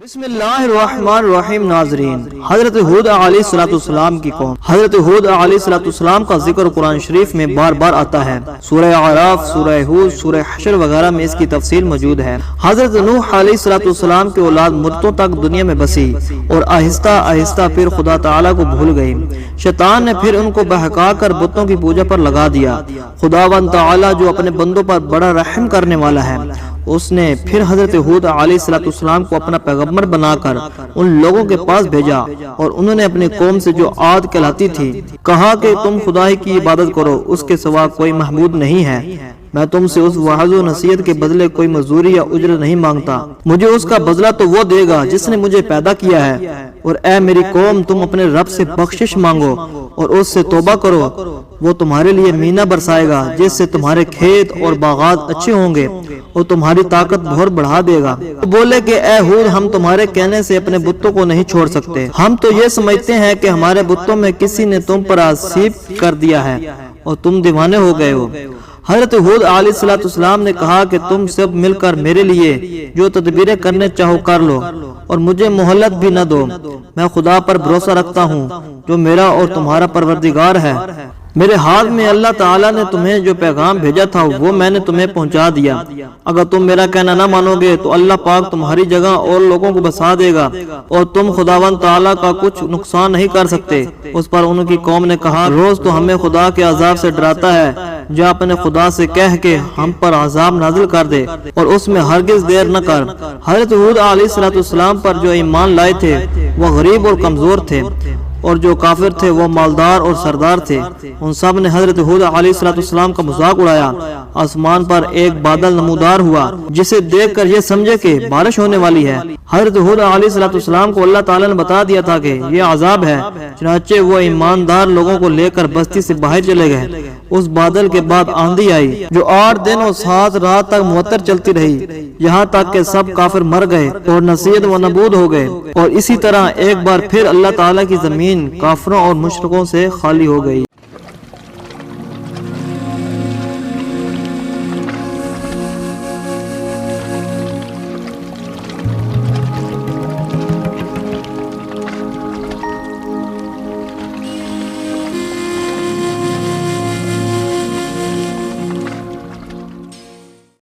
بسم اللہ الرحمن الرحیم۔ ناظرین، حضرت ہود علیہ السلام کی قوم، حضرت ہود علیہ السلام کا ذکر قرآن شریف میں بار بار آتا ہے۔ سورہ اعراف، سورہ ہود، سورہ حشر وغیرہ میں اس کی تفصیل موجود ہے۔ حضرت نوح علیہ السلام کی اولاد مدتوں تک دنیا میں بسی اور آہستہ آہستہ پھر خدا تعالیٰ کو بھول گئی۔ شیطان نے پھر ان کو بہکا کر بتوں کی پوجا پر لگا دیا۔ خداوند تعالیٰ جو اپنے بندوں پر بڑا رحم کرنے والا ہے، اس نے پھر حضرت ہود علیہ السلام کو اپنا پیغمبر بنا کر ان لوگوں کے پاس بھیجا، اور انہوں نے اپنی قوم سے جو عاد کہلاتی تھی کہا کہ تم خدا ہی کی عبادت کرو، اس کے سوا کوئی معبود نہیں ہے۔ میں تم سے اس وعظ و نصیحت کے بدلے کوئی مزدوری یا اجرت نہیں مانگتا، مجھے اس کا بدلہ تو وہ دے گا جس نے مجھے پیدا کیا ہے۔ اور اے میری قوم، تم اپنے رب سے بخشش مانگو اور اس سے توبہ کرو، وہ تمہارے لیے مینا برسائے گا جس سے تمہارے کھیت اور باغات اچھے ہوں گے اور تمہاری طاقت بہت بڑھا دے گا۔ بولے کہ اے ہود، ہم تمہارے کہنے سے اپنے بتوں کو نہیں چھوڑ سکتے، ہم تو یہ سمجھتے ہیں کہ ہمارے بتوں میں کسی نے تم پر آسیب کر دیا ہے اور تم دیوانے ہو گئے ہو۔ حضرت ہود علیہ السلام نے کہا کہ تم سب مل کر میرے لیے جو تدبیریں کرنے چاہو کر لو اور مجھے مہلت بھی نہ دو۔ میں خدا پر بھروسہ رکھتا ہوں جو میرا اور تمہارا پروردگار ہے۔ میرے ہاتھ میں اللہ تعالیٰ نے تمہیں جو پیغام بھیجا تھا وہ میں نے تمہیں پہنچا دیا۔ اگر تم میرا کہنا نہ مانو گے تو اللہ پاک تمہاری جگہ اور لوگوں کو بسا دے گا اور تم خداوند تعالیٰ کا کچھ نقصان نہیں کر سکتے۔ اس پر ان کی قوم نے کہا، روز تو ہمیں خدا کے عذاب سے ڈراتا ہے، جا اپنے خدا سے کہہ کے ہم پر عذاب نازل کر دے اور اس میں ہرگز دیر نہ کر۔ حضرت ہود علیہ السلام پر جو ایمان لائے تھے وہ غریب اور کمزور تھے، اور جو کافر تھے وہ مالدار اور سردار تھے۔ ان سب نے حضرت ہود علیہ السلام کا مذاق اڑایا۔ آسمان پر ایک بادل نمودار ہوا جسے دیکھ کر یہ سمجھے کہ بارش ہونے والی ہے۔ حضرت ہود علیہ السلام کو اللہ تعالیٰ نے بتا دیا تھا کہ یہ عذاب ہے، چنانچہ وہ ایماندار لوگوں کو لے کر بستی سے باہر چلے گئے۔ اس بادل کے بعد آندھی آئی جو 8 دن اور 7 رات تک معطر چلتی رہی، یہاں تک کہ سب کافر مر گئے اور نصیحت و نبود ہو گئے۔ اور اسی طرح ایک بار پھر اللہ تعالیٰ کی زمین کافروں اور مشرکوں سے خالی ہو گئی۔